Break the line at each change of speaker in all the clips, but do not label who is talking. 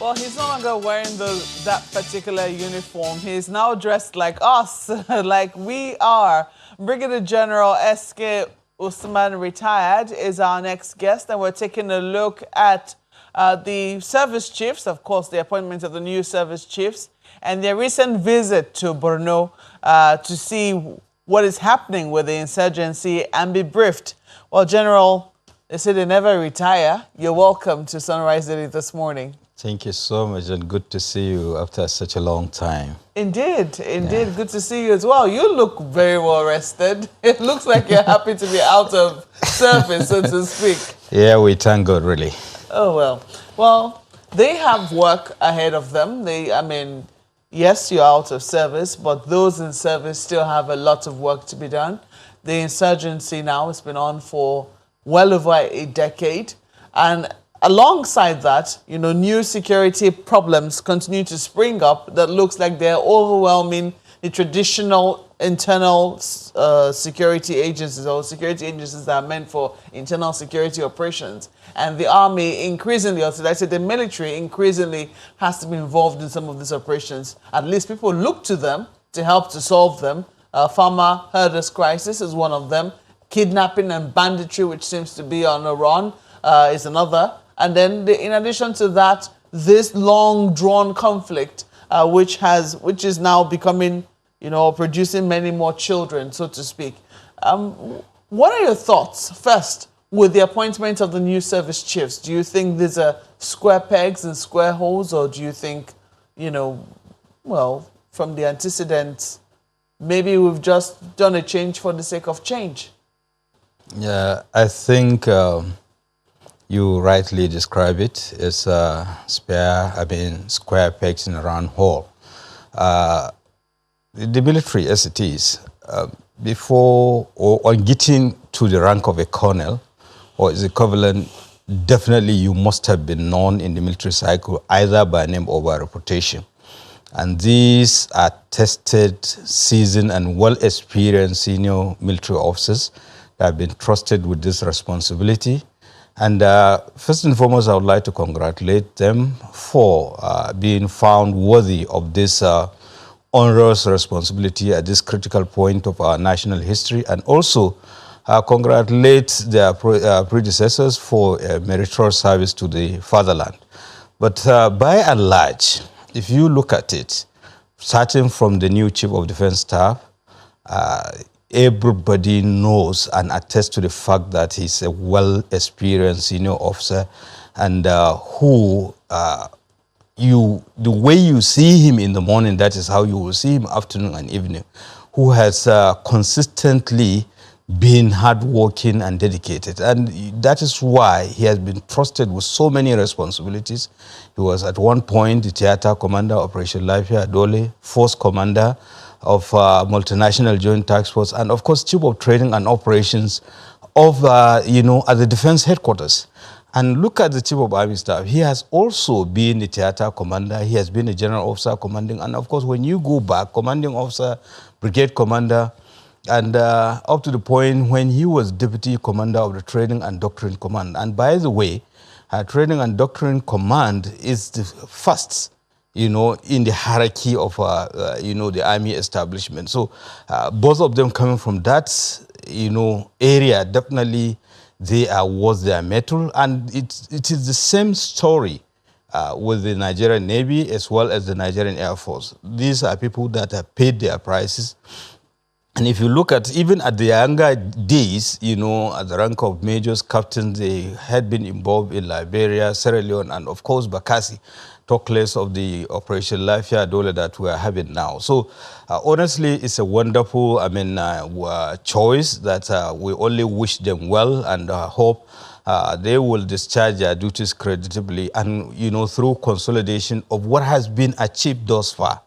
Well, he's no longer wearing that particular uniform. He's now dressed like us, like we are. Brigadier General S.K. Usman, retired, is our next guest, and we're taking a look at the service chiefs, of course, the appointment of the new service chiefs, and their recent visit to Borno to see what is happening with the insurgency and be briefed. Well, General, they say they never retire. You're welcome to Sunrise Daily this morning.
Thank you so much, and good to see you after such a long time.
Indeed, indeed. Yeah. Good to see you as well. You look very well rested. It looks like you're happy to be out of service, so to speak.
Yeah, we thank God, really.
Oh, well. Well, they have work ahead of them. Yes, you're out of service, but those in service still have a lot of work to be done. The insurgency now has been on for well over a decade, and alongside that, new security problems continue to spring up that looks like they're overwhelming the traditional internal security agencies or security agencies that are meant for internal security operations. And the army increasingly, or should I say the military increasingly has to be involved in some of these operations. At least people look to them to help to solve them. Farmer herders crisis is one of them. Kidnapping and banditry, which seems to be on a run, is another. And then, in addition to that, this long-drawn conflict, which is now becoming, producing many more children, so to speak. What are your thoughts, first, with the appointment of the new service chiefs? Do you think these are square pegs and square holes, or do you think, from the antecedents, maybe we've just done a change for the sake of change?
Yeah, I think you rightly describe it as square pegs in a round hole. The military, as it is, before or on getting to the rank of a colonel or its equivalent, definitely you must have been known in the military cycle either by name or by reputation. And these are tested, seasoned, and well-experienced senior military officers that have been trusted with this responsibility. And first and foremost, I would like to congratulate them for being found worthy of this onerous responsibility at this critical point of our national history, and also congratulate their predecessors for meritorious service to the fatherland. But by and large, if you look at it, starting from the new Chief of Defense Staff, everybody knows and attests to the fact that he's a well-experienced senior officer, and the way you see him in the morning, that is how you will see him afternoon and evening, who has consistently been hardworking and dedicated. And that is why he has been trusted with so many responsibilities. He was at one point the theater commander, Operation Lafia Dole, force commander of Multinational Joint Task Force, and of course Chief of Training and Operations of, at the Defense Headquarters. And look at the Chief of Army Staff. He has also been the theater commander. He has been a general officer commanding. And of course, when you go back, commanding officer, brigade commander, and up to the point when he was deputy commander of the Training and Doctrine Command. And by the way, Training and Doctrine Command is the first, in the hierarchy of, the army establishment. So both of them coming from that, area, definitely they are worth their mettle. And it is the same story with the Nigerian Navy as well as the Nigerian Air Force. These are people that have paid their prices. And if you look at, even at the younger days, at the rank of majors, captains, they had been involved in Liberia, Sierra Leone, and of course, Bakassi, talk less of the Operation Lafia Dole that we are having now. So honestly, it's a wonderful, choice that we only wish them well, and hope they will discharge their duties creditably and, through consolidation of what has been achieved thus far.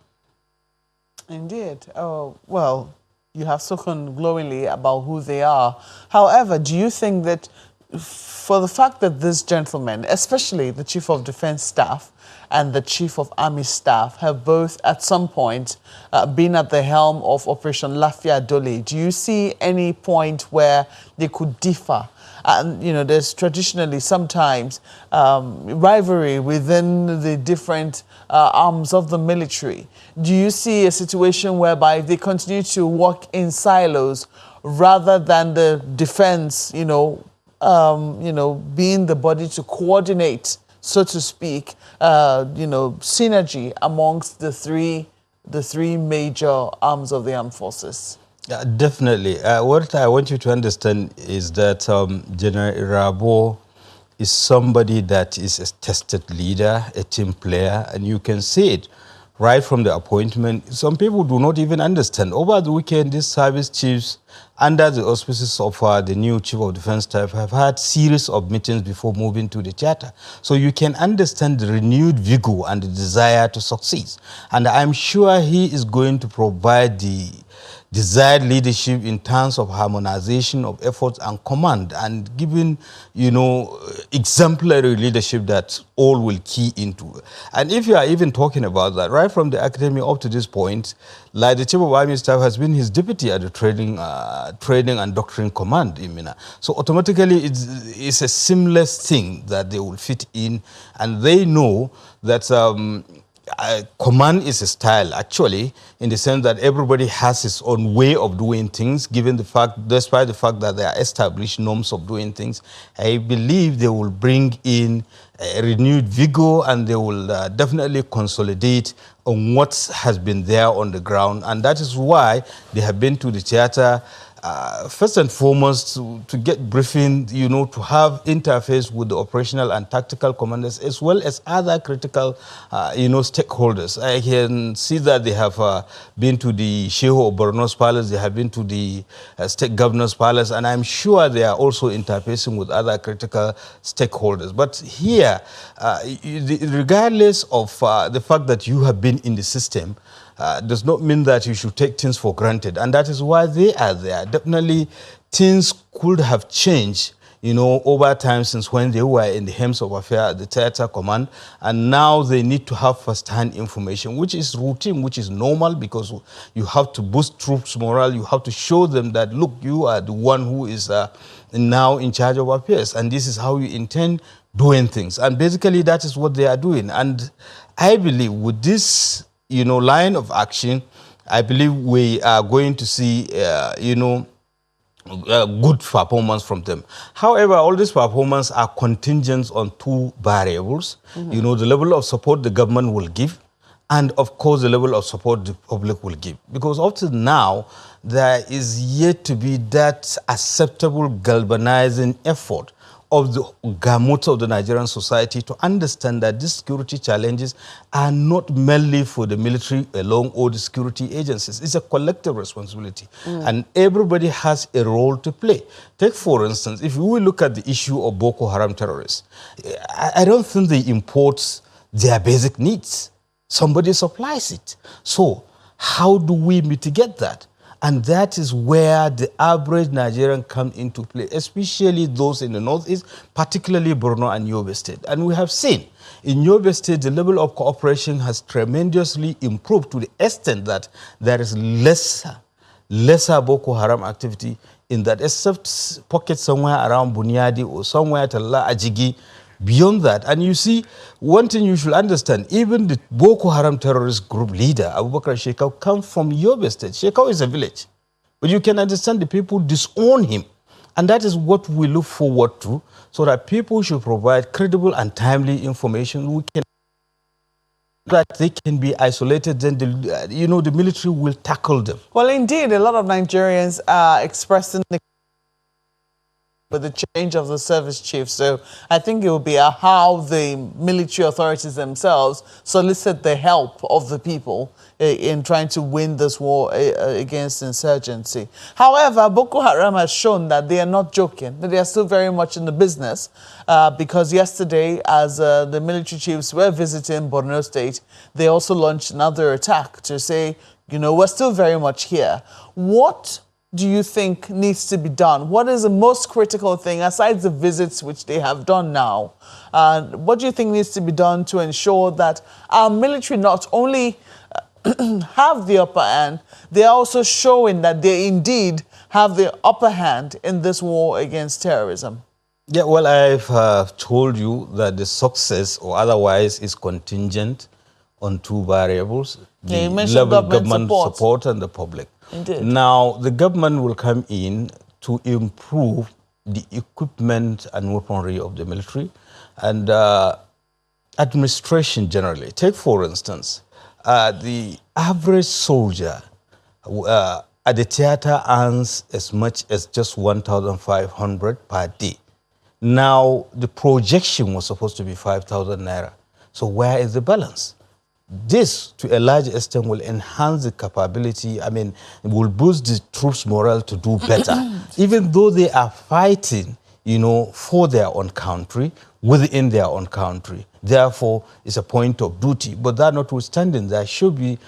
Indeed. Oh, well, you have spoken glowingly about who they are. However, do you think that for the fact that this gentleman, especially the Chief of Defense Staff, and the Chief of Army Staff have both at some point been at the helm of Operation Lafia Dole. Do you see any point where they could differ? And, you know, there's traditionally sometimes rivalry within the different arms of the military. Do you see a situation whereby they continue to work in silos rather than the defense, being the body to coordinate, so to speak, synergy amongst the three major arms of the armed forces?
Yeah, definitely. What I want you to understand is that General Irabo is somebody that is a tested leader, a team player, and you can see it right from the appointment. Some people do not even understand. Over the weekend, these service chiefs, under the auspices of the new Chief of Defense Staff, have had series of meetings before moving to the theater. So you can understand the renewed vigor and the desire to succeed. And I'm sure he is going to provide the desired leadership in terms of harmonization of efforts and command, and giving, exemplary leadership that all will key into. And if you are even talking about that, right from the academy up to this point, like the Chief of Army Staff has been his deputy at the training and doctrine command in Mina. So automatically it's a seamless thing that they will fit in, and they know that command is a style, actually, in the sense that everybody has his own way of doing things, despite the fact that there are established norms of doing things. I believe they will bring in a renewed vigor, and they will definitely consolidate on what has been there on the ground. And that is why they have been to the theater, first and foremost, to get briefing, to have interface with the operational and tactical commanders, as well as other critical, stakeholders. I can see that they have been to the Shehu of Borno's palace, they have been to the state governor's palace, and I'm sure they are also interfacing with other critical stakeholders. But here, regardless of the fact that you have been in the system, does not mean that you should take things for granted. And that is why they are there. Definitely, things could have changed, over time since when they were in the helms of affairs at the theater command. And now they need to have first-hand information, which is routine, which is normal, because you have to boost troops' morale. You have to show them that, look, you are the one who is now in charge of affairs, and this is how you intend doing things. And basically, that is what they are doing. And I believe with this line of action, I believe we are going to see, good performance from them. However, all these performances are contingent on two variables. Mm-hmm. The level of support the government will give, and of course, the level of support the public will give. Because up to now, there is yet to be that acceptable galvanizing effort of the gamut of the Nigerian society to understand that these security challenges are not merely for the military alone or the security agencies. It's a collective responsibility. And everybody has a role to play. Take, for instance, if we look at the issue of Boko Haram terrorists, I don't think they import their basic needs. Somebody supplies it. So how do we mitigate that? And that is where the average Nigerian come into play, especially those in the northeast, particularly Borno and Yobe State. And we have seen in Yobe State, the level of cooperation has tremendously improved to the extent that there is lesser Boko Haram activity in that, except pockets somewhere around Bunyadi or somewhere at Talla Ajigi. Beyond that, and you see, one thing you should understand, even the Boko Haram terrorist group leader, Abubakar Shekau, comes from Yobe State. Shekau is a village. But you can understand the people disown him. And that is what we look forward to, so that people should provide credible and timely information. We can that they can be isolated, then the military will tackle them.
Well, indeed, a lot of Nigerians are expressing the with the change of the service chief. So I think it will be how the military authorities themselves solicit the help of the people in trying to win this war against insurgency. However, Boko Haram has shown that they are not joking, that they are still very much in the business, because yesterday, as the military chiefs were visiting Borno State, they also launched another attack to say, we're still very much here. What do you think needs to be done? What is the most critical thing, aside the visits which they have done now? What do you think needs to be done to ensure that our military not only have the upper hand, they're also showing that they indeed have the upper hand in this war against terrorism?
Yeah, well, I've told you that the success or otherwise is contingent on two variables,
Yeah,
the
you mentioned
level of
government
support and the public.
Indeed.
Now, the government will come in to improve the equipment and weaponry of the military and administration generally. Take, for instance, the average soldier at the theater earns as much as just 1,500 per day. Now, the projection was supposed to be 5,000 naira. So where is the balance? This, to a large extent, will enhance the capability, I mean, it will boost the troops' morale to do better. Even though they are fighting, for their own country, within their own country. Therefore, it's a point of duty. But that notwithstanding, there should be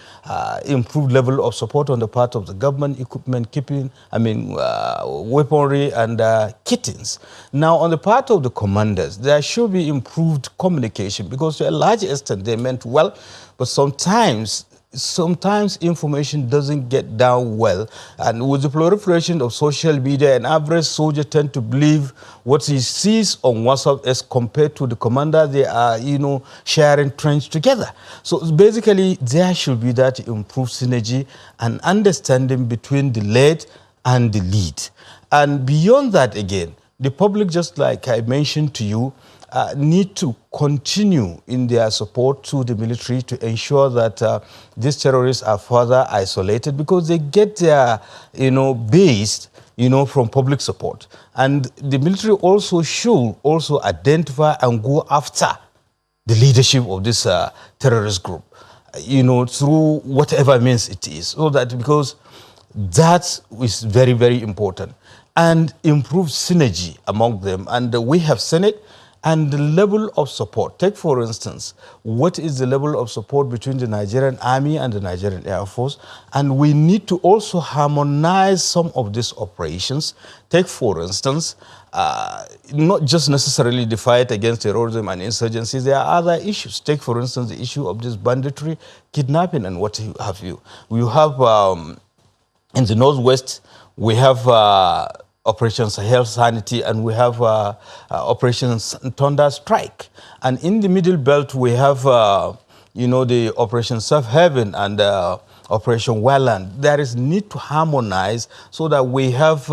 improved level of support on the part of the government, equipment keeping, weaponry and kittings. Now, on the part of the commanders, there should be improved communication because to a large extent they meant well, but sometimes information doesn't get down well. And with the proliferation of social media, an average soldier tends to believe what he sees on WhatsApp as compared to the commander. They are, sharing trends together. So basically, there should be that improved synergy and understanding between the led and the lead. And beyond that, again, the public, just like I mentioned to you, need to continue in their support to the military to ensure that these terrorists are further isolated because they get their, base, from public support. And the military also should also identify and go after the leadership of this terrorist group, through whatever means it is. So that because that is very, very important. And improve synergy among them. And we have seen it. And the level of support. Take, for instance, what is the level of support between the Nigerian Army and the Nigerian Air Force? And we need to also harmonize some of these operations. Take, for instance, not just necessarily the fight against terrorism and insurgency. There are other issues. Take, for instance, the issue of this banditry, kidnapping, and what have you. We have, in the Northwest, we have Operation Sahel Sanity, and we have Operation Thunder Strike. And in the Middle Belt, we have, the Operation Safe Haven and Operation Welland. There is need to harmonize so that we have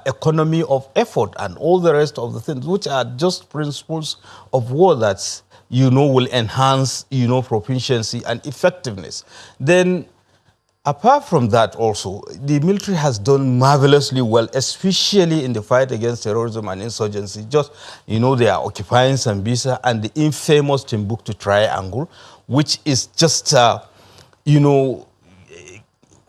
economy of effort and all the rest of the things, which are just principles of war that, will enhance, proficiency and effectiveness. Then, apart from that also, the military has done marvelously well, especially in the fight against terrorism and insurgency. Just, they are occupying Sambisa and the infamous Timbuktu Triangle, which is just,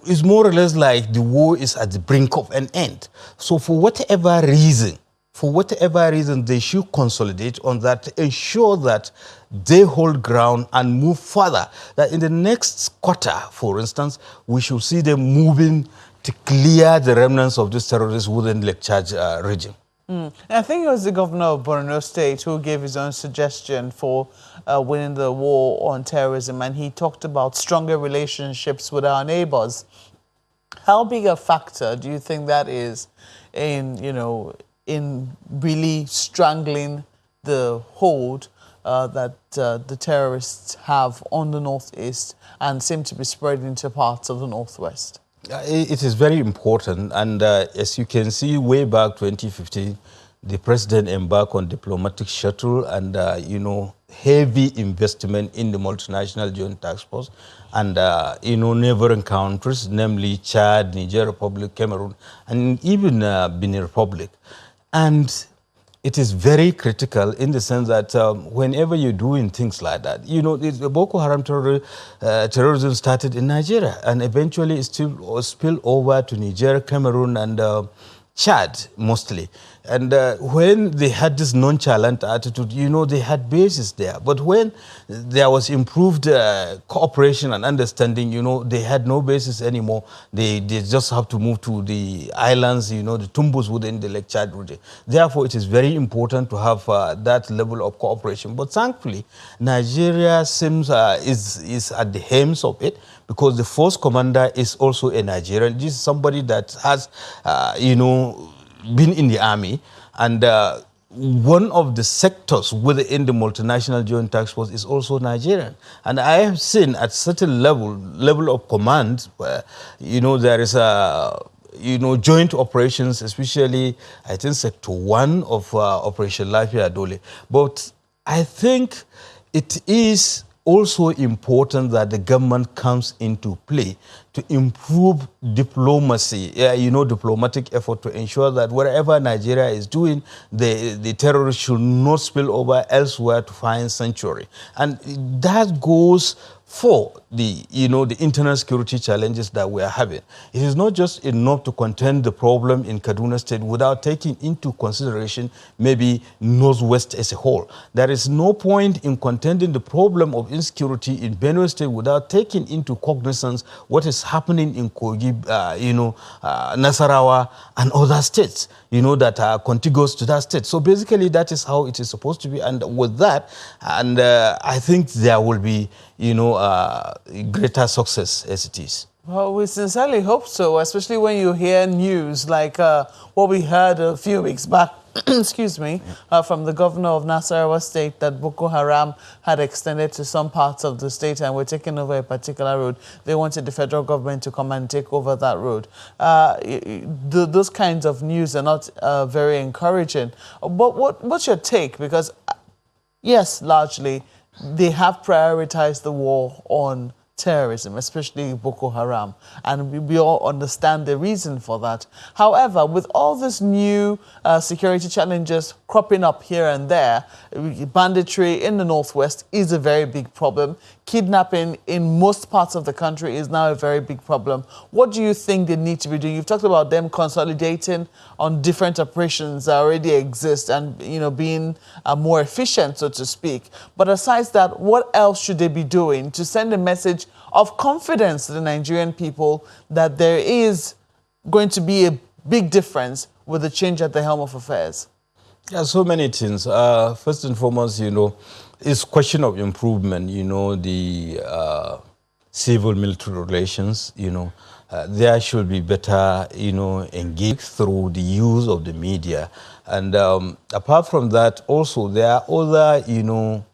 is more or less like the war is at the brink of an end. So for whatever reason, they should consolidate on that to ensure that they hold ground and move further. That in the next quarter, for instance, we should see them moving to clear the remnants of these terrorists within Lake Chad region.
I think it was the governor of Borno State who gave his own suggestion for winning the war on terrorism, and he talked about stronger relationships with our neighbors. How big a factor do you think that is in, in really strangling the hold that the terrorists have on the Northeast and seem to be spreading to parts of the Northwest?
It is very important, and as you can see, way back 2015, the president embarked on diplomatic shuttle and, heavy investment in the multinational joint task force and, neighboring countries, namely Chad, Niger Republic, Cameroon, and even Benin Republic. And it is very critical in the sense that whenever you're doing things like that, the Boko Haram terrorism started in Nigeria and eventually it spilled over to Niger, Cameroon, and Chad mostly. And when they had this nonchalant attitude, they had bases there. But when there was improved cooperation and understanding, they had no basis anymore. They just have to move to the islands, the Tumbus within the Lake Chad region. Therefore, it is very important to have that level of cooperation. But thankfully, Nigeria seems is at the helms of it, because the force commander is also a Nigerian. This is somebody that has, been in the army, and one of the sectors within the multinational joint task force is also Nigerian. And I have seen at certain level of command where, there is a, joint operations, especially, I think, Sector 1 of Operation Lafia Dole. But I think it is also important that the government comes into play to improve diplomacy, diplomatic effort to ensure that wherever Nigeria is doing, the terrorists should not spill over elsewhere to find sanctuary. And that goes for the internal security challenges that we are having. It is not just enough to contend the problem in Kaduna State without taking into consideration maybe Northwest as a whole. There is no point in contending the problem of insecurity in Benue State without taking into cognizance what is happening in Kogi, Nasarawa, and other states, that are contiguous to that state. So basically, that is how it is supposed to be. And with that, and I think there will be, greater success as it is.
Well, we sincerely hope so, especially when you hear news like what we heard a few weeks back, excuse me, from the governor of Nasarawa State, that Boko Haram had extended to some parts of the state and were taking over a particular road. They wanted the federal government to come and take over that road. Those kinds of news are not very encouraging. But what's your take? Because, yes, largely, they have prioritized the war on terrorism, especially Boko Haram, and we all understand the reason for that. However, with all these new security challenges cropping up here and there, banditry in the Northwest is a very big problem. Kidnapping in most parts of the country is now a very big problem. What do you think they need to be doing? You've talked about them consolidating on different operations that already exist and, being more efficient, so to speak. But aside that, what else should they be doing to send a message of confidence to the Nigerian people that there is going to be a big difference with the change at the helm of affairs?
Yeah, so many things. First and foremost, it's question of improvement, the civil-military relations, there should be better, engaged through the use of the media. And apart from that, also, there are other,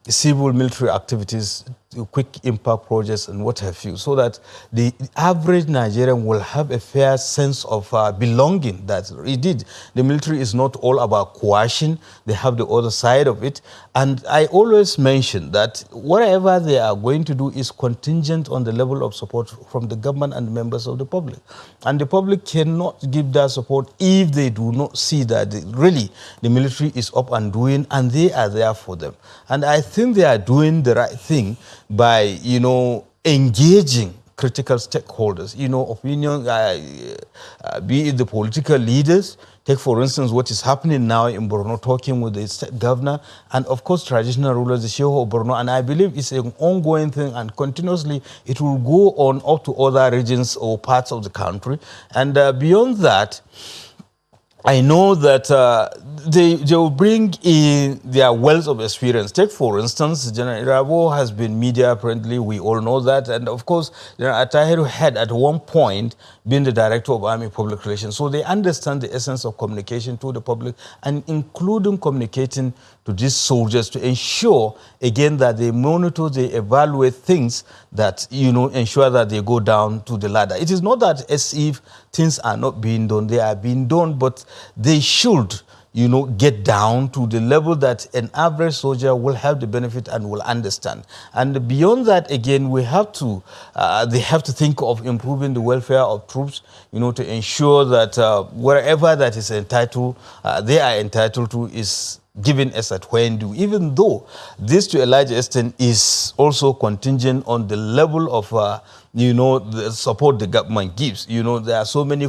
civil-military activities, quick impact projects and what have you, so that the average Nigerian will have a fair sense of belonging. That indeed the military is not all about coercion, they have the other side of it. And I always mention that whatever they are going to do is contingent on the level of support from the government and members of the public. And the public cannot give that support if they do not see that really the military is up and doing and they are there for them. And I think they are doing the right thing by, engaging critical stakeholders, opinion, be it the political leaders. Take, for instance, what is happening now in Borno, talking with the state governor, and of course, traditional rulers, the Shehu of Borno. And I believe it's an ongoing thing, and continuously it will go on up to other regions or parts of the country. And beyond that, I know that they will bring in their wealth of experience. Take, for instance, General Irabo has been media apparently, we all know that. And of course, General Atahiru had at one point been the director of Army Public Relations. So they understand the essence of communication to the public and including communicating to these soldiers to ensure, again, that they monitor, they evaluate things that, ensure that they go down to the ladder. It is not that as if things are not being done, they are being done, but they should, get down to the level that an average soldier will have the benefit and will understand. And beyond that, again, we have to, they have to think of improving the welfare of troops, to ensure that wherever that is entitled, they are entitled to is given us at Whendu, even though this to a large extent is also contingent on the level of, the support the government gives. You know, there are so many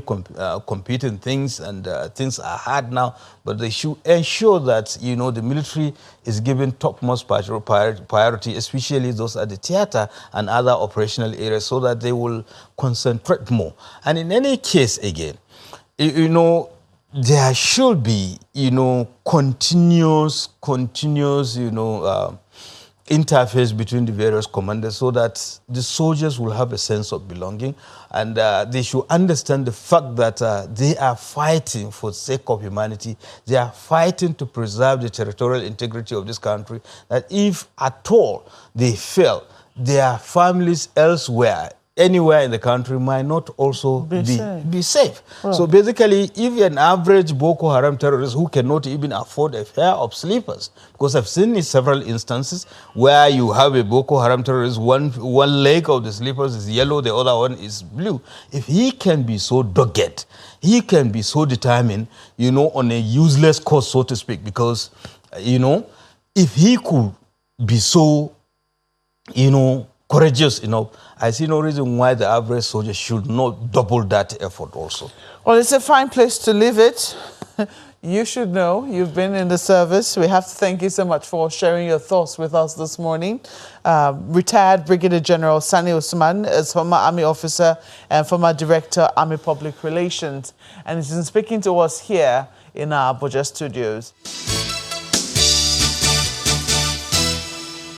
competing things, and things are hard now, but they should ensure that, the military is given topmost priority, especially those at the theater and other operational areas, so that they will concentrate more. And in any case, again, there should be, continuous, interface between the various commanders, so that the soldiers will have a sense of belonging, and they should understand the fact that they are fighting for the sake of humanity. They are fighting to preserve the territorial integrity of this country, that if at all they fail, their families elsewhere, anywhere in the country, might not also be safe. Well, so basically, if an average Boko Haram terrorist who cannot even afford a pair of slippers, because I've seen in several instances where you have a Boko Haram terrorist, one leg of the slippers is yellow, the other one is blue. If he can be so dogged, he can be so determined, on a useless cause, so to speak, because, if he could be so, courageous enough, I see no reason why the average soldier should not double that effort also.
Well, it's a fine place to leave it. You should know. You've been in the service. We have to thank you so much for sharing your thoughts with us this morning. Retired Brigadier General Sani Usman is former Army officer and former Director, Army Public Relations. And he's been speaking to us here in our Abuja studios.